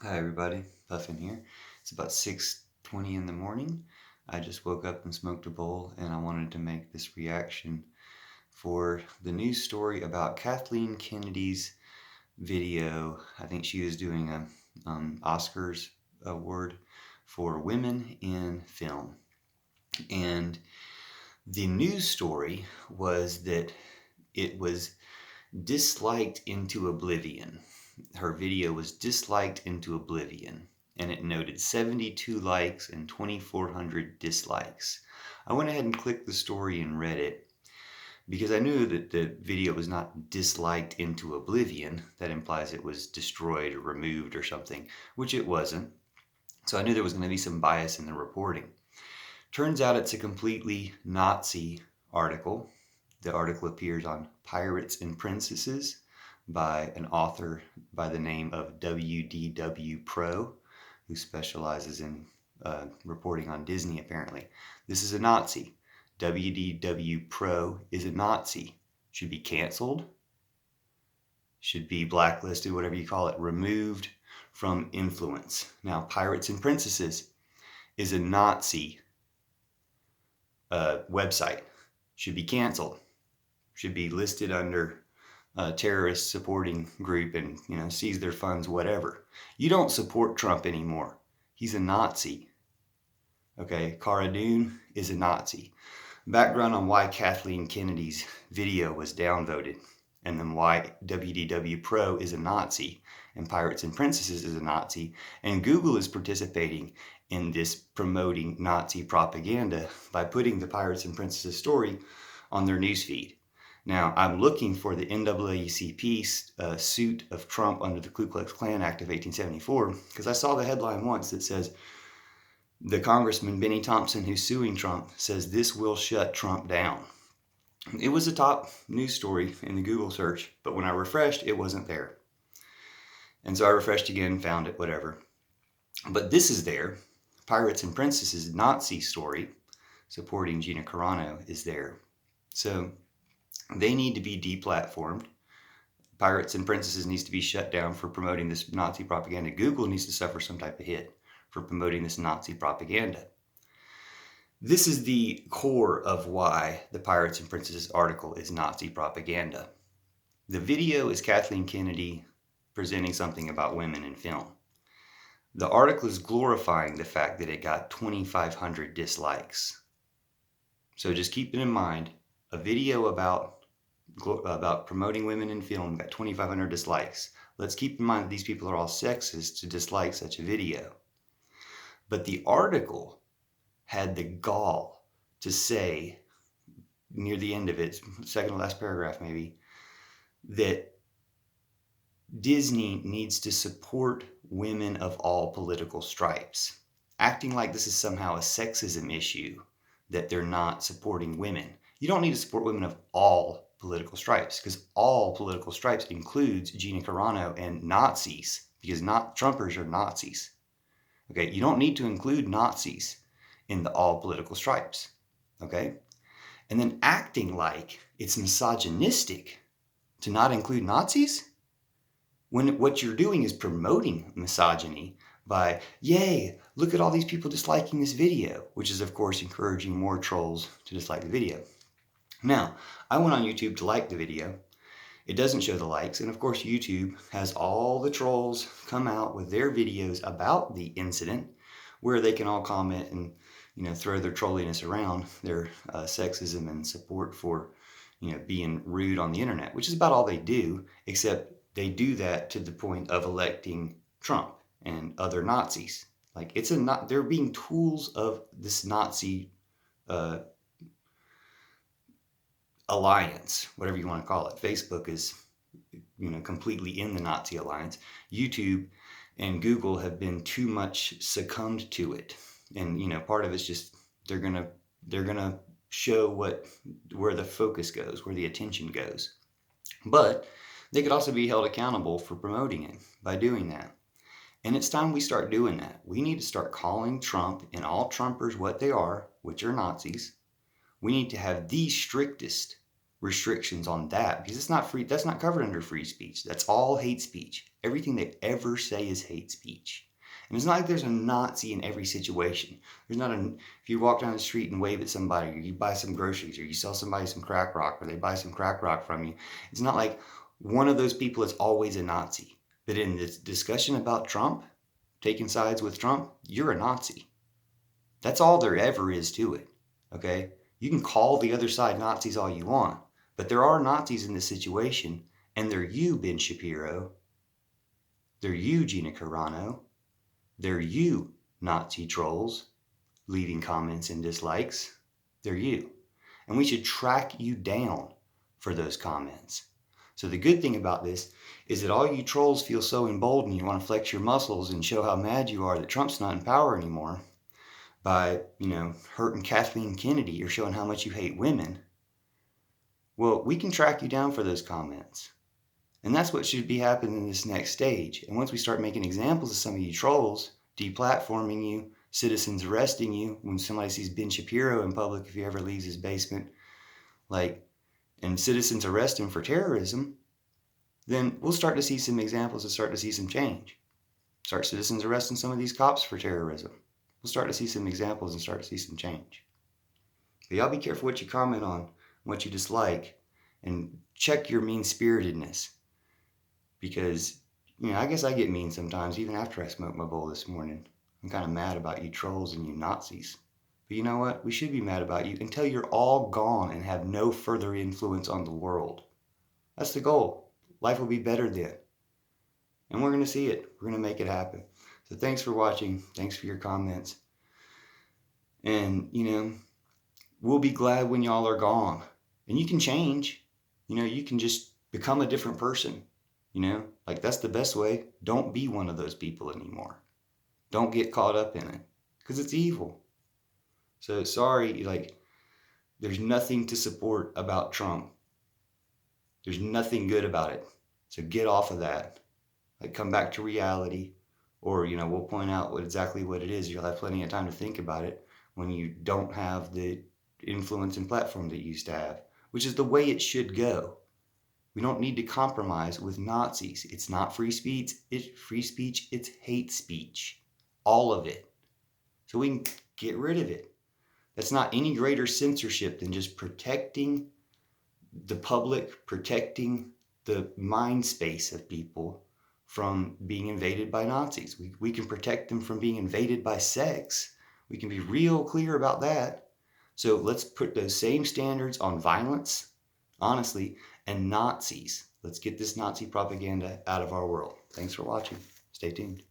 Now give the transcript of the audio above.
Hi everybody, Puffin here. It's about 6:20 in the morning. I just woke up and smoked a bowl, and I wanted to make this reaction for the news story about Kathleen Kennedy's video. I think she was doing a Oscars award for women in film. And the news story was that it was disliked into oblivion. Her video was disliked into oblivion, and it noted 72 likes and 2,400 dislikes. I went ahead and clicked the story and read it because I knew that the video was not disliked into oblivion. That implies it was destroyed or removed or something, which it wasn't. So I knew there was going to be some bias in the reporting. Turns out it's a completely Nazi article. The article appears on Pirates and Princesses by an author by the name of WDW Pro, who specializes in reporting on Disney, apparently. This is a Nazi. WDW Pro is a Nazi. Should be canceled, should be blacklisted, whatever you call it, removed from influence. Now, Pirates and Princesses is a Nazi website. Should be canceled. Should be listed under a terrorist supporting group and, seize their funds, whatever. You don't support Trump anymore. He's a Nazi. Okay, Cara Dune is a Nazi. Background on why Kathleen Kennedy's video was downvoted, and then why WDW Pro is a Nazi, and Pirates and Princesses is a Nazi, and Google is participating in this promoting Nazi propaganda by putting the Pirates and Princesses story on their newsfeed. Now, I'm looking for the NAACP suit of Trump under the Ku Klux Klan Act of 1874 because I saw the headline once that says, the Congressman Benny Thompson, who's suing Trump, says this will shut Trump down. It was a top news story in the Google search, but when I refreshed, it wasn't there. And so I refreshed again, found it, whatever. But this is there. Pirates and Princesses Nazi story supporting Gina Carano is there. So they need to be deplatformed. Pirates and Princesses needs to be shut down for promoting this Nazi propaganda. Google needs to suffer some type of hit for promoting this Nazi propaganda. This is the core of why the Pirates and Princesses article is Nazi propaganda. The video is Kathleen Kennedy presenting something about women in film. The article is glorifying the fact that it got 2,500 dislikes. So just keep it in mind, a video about promoting women in film got 2,500 dislikes. Let's keep in mind that these people are all sexist to dislike such a video. But the article had the gall to say, near the end of it, second to last paragraph maybe, that Disney needs to support women of all political stripes, acting like this is somehow a sexism issue, that they're not supporting women. You don't need to support women of all political stripes, because all political stripes includes Gina Carano and Nazis, because Trumpers are Nazis. Okay, you don't need to include Nazis in the all political stripes. Okay, and then acting like it's misogynistic to not include Nazis when what you're doing is promoting misogyny by, yay, look at all these people disliking this video, which is of course encouraging more trolls to dislike the video. Now, I went on YouTube to like the video. It doesn't show the likes, and of course YouTube has all the trolls come out with their videos about the incident where they can all comment and throw their trolliness around, their sexism and support for being rude on the internet, which is about all they do, except they do that to the point of electing Trump and other Nazis. Like they're being tools of this Nazi alliance, whatever you want to call it. Facebook is, completely in the Nazi alliance. YouTube and Google have been too much succumbed to it, and part of it's just they're gonna show where the focus goes, where the attention goes. But they could also be held accountable for promoting it by doing that. And it's time we start doing that. We need to start calling Trump and all Trumpers what they are, which are Nazis. We need to have the strictest restrictions on that because it's not free. That's not covered under free speech. That's all hate speech. Everything they ever say is hate speech. And it's not like there's a Nazi in every situation. There's not if you walk down the street and wave at somebody, or you buy some groceries, or you sell somebody some crack rock, or they buy some crack rock from you, it's not like one of those people is always a Nazi. But in this discussion about Trump, taking sides with Trump, you're a Nazi. That's all there ever is to it, okay? You can call the other side Nazis all you want, but there are Nazis in this situation, and they're you, Ben Shapiro. They're you, Gina Carano. They're you, Nazi trolls, leaving comments and dislikes. They're you. And we should track you down for those comments. So the good thing about this is that all you trolls feel so emboldened, you want to flex your muscles and show how mad you are that Trump's not in power anymore by, hurting Kathleen Kennedy or showing how much you hate women. Well, we can track you down for those comments. And that's what should be happening in this next stage. And once we start making examples of some of you trolls, deplatforming you, citizens arresting you, when somebody sees Ben Shapiro in public, if he ever leaves his basement, and citizens arrest him for terrorism, then we'll start to see some examples and start to see some change. Start citizens arresting some of these cops for terrorism. We'll start to see some examples and start to see some change. But y'all be careful what you comment on, what you dislike, and check your mean-spiritedness. Because, I guess I get mean sometimes, even after I smoked my bowl this morning. I'm kind of mad about you trolls and you Nazis. But you know what? We should be mad about you until you're all gone and have no further influence on the world. That's the goal. Life will be better then. And we're going to see it. We're going to make it happen. So thanks for watching. Thanks for your comments. And, we'll be glad when y'all are gone. And you can change. You can just become a different person. That's the best way. Don't be one of those people anymore. Don't get caught up in it. Because it's evil. So sorry, there's nothing to support about Trump. There's nothing good about it. So get off of that. Come back to reality. Or, we'll point out exactly what it is. You'll have plenty of time to think about it when you don't have the influence and platform that you used to have. Which is the way it should go. We don't need to compromise with Nazis. It's not free speech. It's hate speech. All of it. So we can get rid of it. That's not any greater censorship than just protecting the public, protecting the mind space of people from being invaded by Nazis. We can protect them from being invaded by sex. We can be real clear about that. So let's put those same standards on violence, honestly, and Nazis. Let's get this Nazi propaganda out of our world. Thanks for watching. Stay tuned.